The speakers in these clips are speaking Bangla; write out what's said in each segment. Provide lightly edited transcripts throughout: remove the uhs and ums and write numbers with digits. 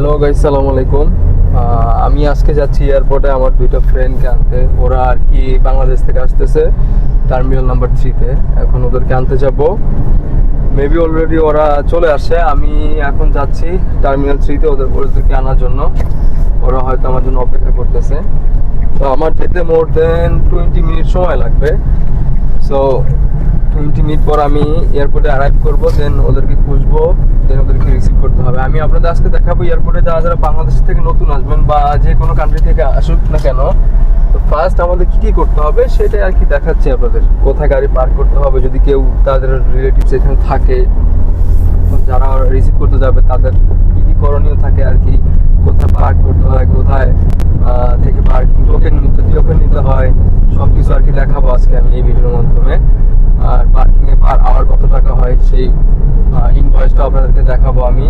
হ্যালো গাইস, সালামু আলাইকুম। আমি আজকে যাচ্ছি এয়ারপোর্টে আমার দুইটা ফ্রেন্ডকে আনতে। ওরা আর কি বাংলাদেশ থেকে আসতেছে টার্মিনাল নাম্বার 3-তে। এখন ওদেরকে আনতে যাব। মেবি অলরেডি ওরা চলে আসছে। আমি এখন যাচ্ছি টার্মিনাল 3-তে ওদেরকে আনার জন্য। ওরা হয়তো আমার জন্য অপেক্ষা করতেছে। তো আমার যেতে মোর দেন 20 মিনিট সময় লাগবে। সো 20 মিনিট পর আমি এয়ারপোর্টে অ্যারাইভ করবো, দেন ওদেরকে খুঁজবো, দেন ওদেরকে রিসিভ করতে হবে। আমি আপনাদের আজকে দেখাবো এয়ারপোর্টে যারা যারা বাংলাদেশ থেকে নতুন আসবেন বা যে কোনো কান্ট্রি থেকে আসুক না কেন, তো ফার্স্ট আমাদের কী কী করতে হবে সেটাই আর কি দেখাচ্ছি আপনাদের। কোথায় গাড়ি পার্ক করতে হবে, যদি কেউ তাদের রিলেটিভস এখানে থাকে যারা রিসিভ করতে যাবে তাদের কী কী করণীয় থাকে আর কি, কোথায় পার্ক করতে হয়, কোথায় থেকে পার্কিং টোকেন নিতে হয়, সব কিছু আর কি দেখাবো আজকে আমি এই ভিডিওর মাধ্যমে। আর পার্কিংয়ে পার আওয়ার কত টাকা হয় সেই ইনভয়েসটা আপনাদেরকে দেখাবো আমি।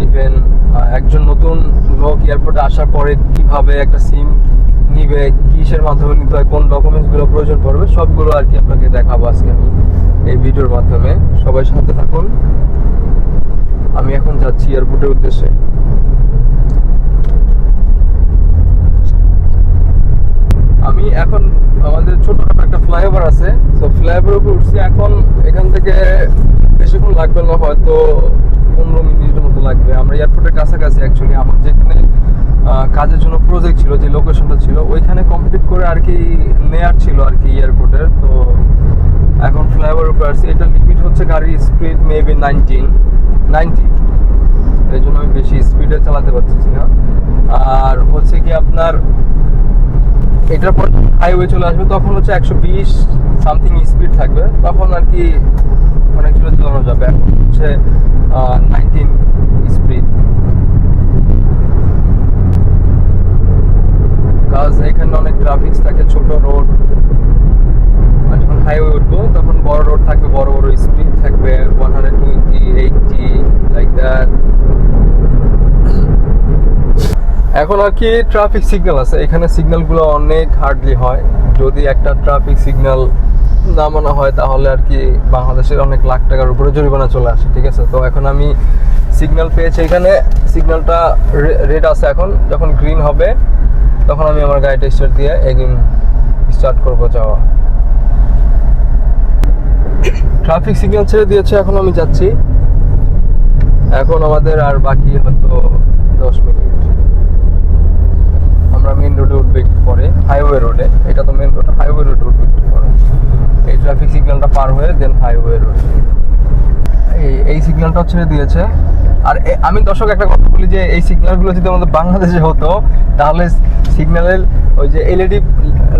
ইভেন একজন নতুন লোক এয়ারপোর্টে আসার পরে কিভাবে একটা সিম নিবে, কিসের মাধ্যমে নিতে হয়, কোন ডকুমেন্টসগুলো প্রয়োজন পড়বে, সবগুলো আর কি আপনাকে দেখাবো আজকে আমি এই ভিডিওর মাধ্যমে। সবাই সাথে থাকুন। আমি এখন যাচ্ছি এয়ারপোর্টের উদ্দেশ্যে। আমি এখন আমাদের ছোটখাটো একটা ফ্লাইওভার আছে, তো ফ্লাইওভার উপরে উঠছি। এখন এখান থেকে বেশিক্ষণ লাগবে না, হয়তো 15 মিনিটের মতো লাগবে। আমরা এয়ারপোর্টের কাছাকাছি। অ্যাকচুয়ালি আমার যেখানে কাজের জন্য প্রজেক্ট ছিল, যে লোকেশনটা ছিল ওইখানে কমপ্লিট করে আর কি নেয়ার ছিল আর কি এয়ারপোর্টের। তো এখন ফ্লাইওভার উপরে আসছি। এটা লিমিট হচ্ছে গাড়ির স্পিড মেবি 90, এই জন্য আমি বেশি স্পিডে চালাতে পারতেছি না। আর হচ্ছে কি আপনার এটার পর হাইওয়ে চলে আসবে, তখন হচ্ছে 120 সামথিং স্পিড থাকবে, তখন আর কি অনেক জোরে চালানো যাবে। এখন হচ্ছে 19 স্পিড। কাজ এখানে অনেক ট্রাফিক থাকে, ছোট রোড। আর যখন হাইওয়ে উঠবো তখন বড় রোড থাকবে, বড় বড় স্পিড থাকবে, 120, 80 লাইক দ্যাট। এখন আর কি ট্রাফিক সিগন্যাল আছে এখানে, সিগন্যালগুলো অনেক হার্ডলি হয়। যদি একটা ট্রাফিক সিগন্যাল না মানা হয় তাহলে আর কি বাংলাদেশের অনেক লাখ টাকার উপরে জরিমানা চলে আসে, ঠিক আছে। তো এখন আমি সিগন্যাল পেয়েছি, এখানে সিগন্যালটা রেড আছে। এখন যখন গ্রিন হবে তখন আমি আমার গাড়িটা স্টার্ট দিয়ে এগিন স্টার্ট করবো যাওয়া। ট্রাফিক সিগন্যাল ছেড়ে দিয়েছে, এখন আমি যাচ্ছি। এখন আমাদের আর বাকি হয়তো 10 মিনিট। আমরা মেন রোডে উঠবো একটু পরে, হাইওয়ে রোডে। এটা তো মেন রোড, হাইওয়ে রোডে উঠবো একটু পরে। এই ট্রাফিক সিগন্যালটা পার হয়ে দেন হাইওয়ে রোড। এই সিগন্যালটাও ছেড়ে দিয়েছে। আর আমি দর্শক একটা কথা বলি, যে এই সিগন্যালগুলো যদি আমাদের বাংলাদেশে হতো তাহলে সিগন্যালের ওই যে এলইডি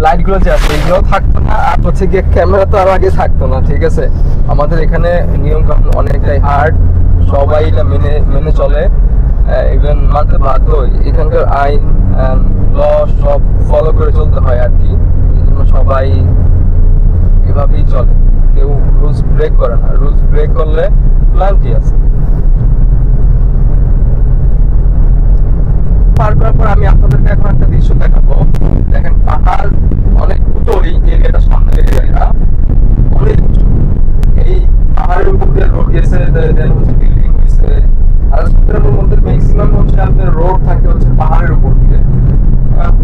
লাইটগুলো যে আছে এইগুলো থাকতো না, আর হচ্ছে গিয়ে ক্যামেরা তো আর আগে থাকতো না, ঠিক আছে। আমাদের এখানে নিয়ম কানুন অনেকটাই হার্ড, সবাই এটা মেনে চলে, ইভেন মানতে বাধ্য। এখানকার আইন ল সব ফলো করে চলতে হয় আর কি, এই জন্য সবাই এভাবেই চলে, কেউ রুলস ব্রেক করে না। রুলস ব্রেক করলে প্ল্যান্টি আছে। পার করার পর আমি আপনাদেরকে এখন একটা দৃশ্য দেখাবো। দেখেন পাহাড় অনেক উঁচু, এই এরিয়াটা সামনের এরিয়াটা অনেক উঁচু। এই পাহাড়ের উপর দিয়ে রোড গেছে, দেন হচ্ছে বিল্ডিং গেছে। আর সুন্দরবনের মধ্যে ম্যাক্সিমাম হচ্ছে আপনার রোড থাকে হচ্ছে পাহাড়ের উপর দিয়ে।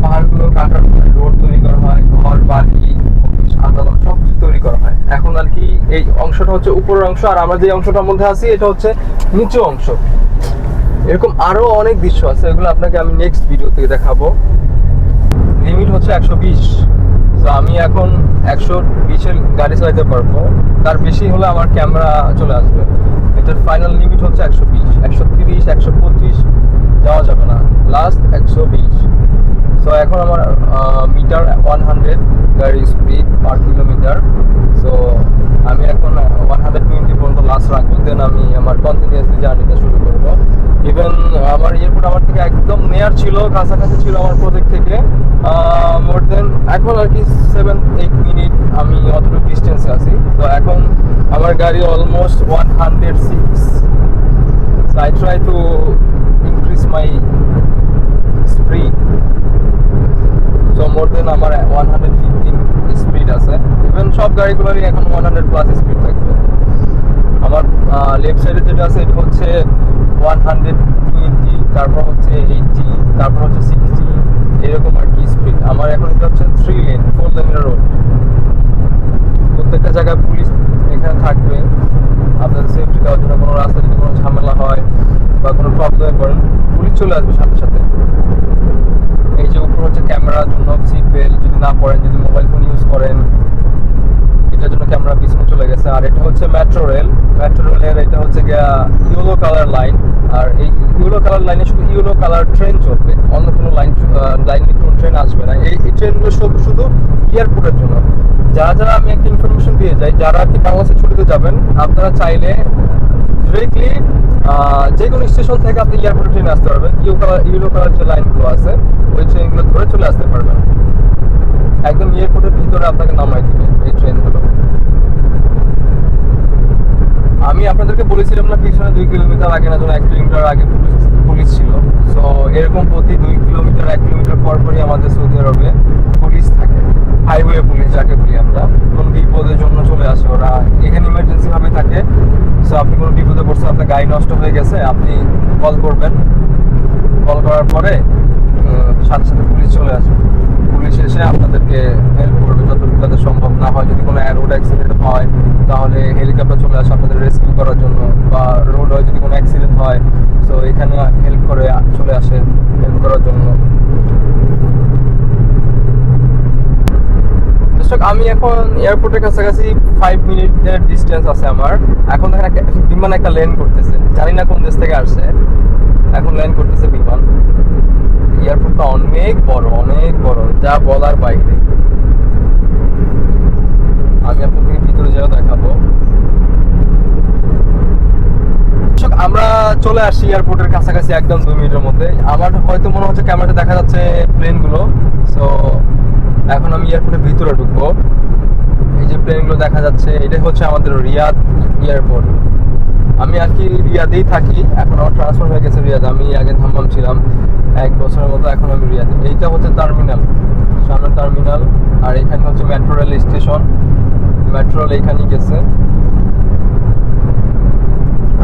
পাহাড়গুলো কাটার পরে রোড তৈরি করা হয়, ঘর বাড়ি অফিস আদালত সব কিছু তৈরি করা হয়। এখন আর কি এই অংশটা হচ্ছে উপরের অংশ, আর আমরা যে অংশটার মধ্যে আছি এটা হচ্ছে নিচু অংশ। এরকম আরো অনেক দৃশ্য আছে, এগুলো আপনাকে আমি নেক্সট ভিডিও থেকে দেখাবো। লিমিট হচ্ছে 120। তো আমি এখন 120-এর গাড়ি চালাতে পারবো, তার বেশি হলে আমার ক্যামেরা চলে আসবে। এটার ফাইনাল লিমিট হচ্ছে 120, 130, 125 যাওয়া যাবে না, লাস্ট 120। সো এখন আমার মিটার 100 গাড়ির স্পিড পার কিলোমিটার। সো আমি এখন 120 পর্যন্ত লাস্ট রাখবো, দেন আমি আমার কন্টিনিউয়াসলি জার্নিটা শুরু করবো। ইভেন আমার এয়ারপোর্ট আমার থেকে একদম নিয়ার ছিল, কাছাকাছি ছিল আমার প্রজেক্ট থেকে। মোর দেন এখন আর কি 7-8 মিনিট আমি অতটুকু ডিস্টেন্সে আছি। তো এখন আমার গাড়ি almost 106। So I try to increase my speed. So more than আমার 115 স্পিড আছে। ইভেন সব গাড়িগুলোরই এখন 100+ স্পিড থাকবে। আমার লেফট সাইডে যেটা আছে এটা হচ্ছে 120, তার তারপর হচ্ছে 80, তারপর হচ্ছে 60, এরকম আর কি স্পিড। আমার এখন এটা হচ্ছে 3 লেন 4 লেনের রোড। প্রত্যেকটা জায়গায় পুলিশ এখানে থাকবে আপনাদের সেফটি দেওয়ার জন্য। কোনো রাস্তায় যদি কোনো ঝামেলা হয় বা কোনো প্রবলেমে পড়েন, পুলিশ চলে আসবে সাথে সাথে। এই যে উপর হচ্ছে ক্যামেরার জন্য সিট বেল্ট, যদি না পড়েন, যদি মোবাইল ফোন ইউজ করেন, এটার জন্য ক্যামেরা পিছনে চলে গেছে। আর এটা হচ্ছে মেট্রো রেল। মেট্রো রেলের এটা হচ্ছে গিয়া ইয়েলো কালার লাইন। আর এই ইয়েলো কালার লাইনে শুধু ইয়েলো কালার ট্রেন চলবে, অন্য কোনো লাইনে কোনো ট্রেন আসবে না। এই ট্রেনগুলো সব শুধু এয়ারপোর্টের জন্য। যারা যারা, আমি একটা ইনফরমেশন দিয়ে যাই, যারা কি বাংলাদেশে ছুটিতে যাবেন, আপনারা চাইলে ডিরেক্টলি যে কোনো স্টেশন থেকে আপনি এয়ারপোর্টে ট্রেনে আসতে পারবেন। ইয়েলো কালার যে লাইনগুলো আছে, ওই ট্রেনগুলো ধরে চলে আসতে পারবেন। একদম এয়ারপোর্টের ভিতরে আপনাকে নামাই দিবে এই ট্রেনগুলো। আমি আপনাদেরকে বলেছিলাম না পিছনে 2 কিলোমিটার আগে না যেন 1 কিলোমিটার আগে পুলিশ ছিল। সো এরকম প্রতি 2 কিলোমিটার 1 কিলোমিটার পর পরই আমাদের সৌদি আরবে পুলিশ থাকে। হাইওয়ে পুলিশ যাকে বলি আমরা। কোনো বিপদের জন্য চলে আসে ওরা, এখানে ইমার্জেন্সি ভাবে থাকে। সো আপনি কোনো বিপদে পড়ছেন, আপনার গাড়ি নষ্ট হয়ে গেছে, আপনি কল করবেন। কল করার পরে সাথে সাথে পুলিশ চলে আসবে। পুলিশ এসে আপনাদেরকে হেল্প করবে যতটুকু তাদের সম্ভব। না হয় যদি কোনো রোড অ্যাক্সিডেন্ট হয়, তাহলে হেলিকপ্টার চলে আসে আপনাদের রেস্কিউ করার জন্য। বা রোড হয় যদি কোনো অ্যাক্সিডেন্ট হয়, সো এখানে হেল্প করে চলে আসে হেল্প করার জন্য। দর্শক, আমি এখন এয়ারপোর্টের কাছাকাছি 5 মিনিটের ডিস্টেন্স আছে আমার। এখন দেখেন একটা বিমান একটা ল্যান্ড করতেছে, জানি না কোন দেশ থেকে আসছে, এখন ল্যান্ড করতেছে বিমান। এয়ারপোর্টটা অনেক বড়, অনেক বড়, যা বলার বাইরে। আমি আপনাদেরকে ভিতরে যাওয়া দেখাবো। আমরা চলে আসছি এয়ারপোর্টের কাছাকাছি একদম 2 মিনিটের মধ্যে। আমার হয়তো মনে হচ্ছে ক্যামেরাতে দেখা যাচ্ছে প্লেনগুলো। সো এখন আমি এয়ারপোর্টের ভিতরে ঢুকবো। এই যে প্লেনগুলো দেখা যাচ্ছে, এটাই হচ্ছে আমাদের রিয়াদ এয়ারপোর্ট। আমি আর কি রিয়াদেই থাকি, এখন আমার ট্রান্সফার হয়ে গেছে রিয়াদ। আমি আগে ধাম্মাম ছিলাম 1 বছরের মতো, এখন আমি রিয়াদে। এইটা হচ্ছে টার্মিনাল, সামনে টার্মিনাল। আর এখানে হচ্ছে metro rail station. Metro rail এইখানেই গেছে।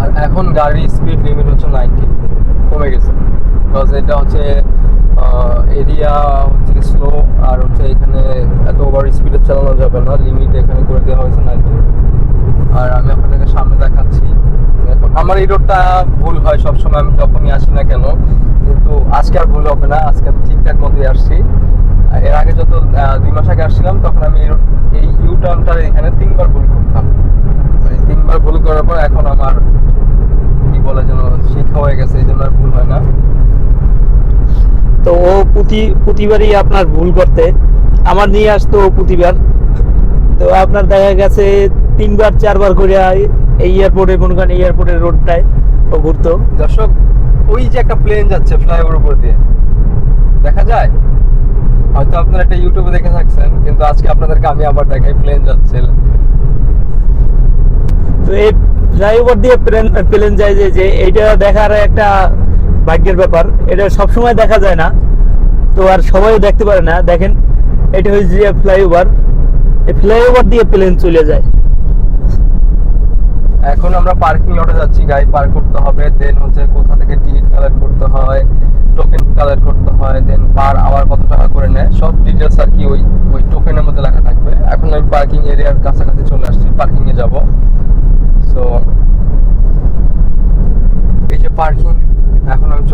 আর এখন গাড়ির স্পিড লিমিট হচ্ছে 90, কমে গেছে। বিকজ এটা হচ্ছে এরিয়া হচ্ছে স্লো, আর হচ্ছে এখানে এত ওভার স্পিডে চালানো যাবে না, লিমিট এখানে করে দেওয়া হয়েছে 90। আর আমি আপনাদেরকে সামনে দেখাচ্ছি। আমার এই রোডটা ভুল হয় সবসময়, আমি যখনই আসি না কেন, কিন্তু আজকে আর ভুল হবে না। আজকে আমি ঠিকঠাক মতোই আসছি। এর আগে যত 2 মাস আগে আসছিলাম, তখন আমি এই ইউ টার্নটার এখানে 3বার ভুল করতাম। মানে 3বার ভুল করার পর এখন আমার কি বলে যেন শিক্ষা হয়ে গেছে, এই জন্য আর ভুল হয় না। তো ও প্রতিবারই আপনার ভুল করতে আমার নিয়ে আসতো প্রতিবার। তো আপনার দেখা গেছে 3বার 4বার করে এই এয়ারপোর্টে কোনখানে এয়ারপোর্টের রোডটায় ও ঘুরতো। দর্শক, ওই যে একটা প্লেন যাচ্ছে ফ্লাইওভার উপর দিয়ে, দেখা যায়? হয়তো আপনারা একটা ইউটিউবে দেখে থাকছেন, কিন্তু আজকে আপনাদেরকে আমি আবার দেখাই প্লেন যাচ্ছে। তো এই ফ্লাইওভার দিয়ে প্লেন যায় যে এইটা দেখার একটা ভাগ্যের ব্যাপার। এটা সবসময় দেখা যায় না, তো আর সবাই দেখতে পারে না। দেখেন, এটা হচ্ছে যে ফ্লাইওভার, এই ফ্লাইওভার দিয়ে প্লেন চলে যায়। এখন আমরা পার্কিং লটে যাচ্ছি, গাড়ি পার্ক করতে হবে। দেন হচ্ছে কোথা থেকে টিকিট কালেক্ট করতে হয়, টোকেন কালেক্ট করতে হয়, দেন পার আওয়ার কত টাকা করে নেয়, সব ডিটেলস আর কি ওই টোকেনের মধ্যে লেখা থাকবে। এখন আমি পার্কিং এরিয়ার কাছাকাছি চলে আসছি, পার্কিং এ যাব। সো এই যে পার্কিং, এখন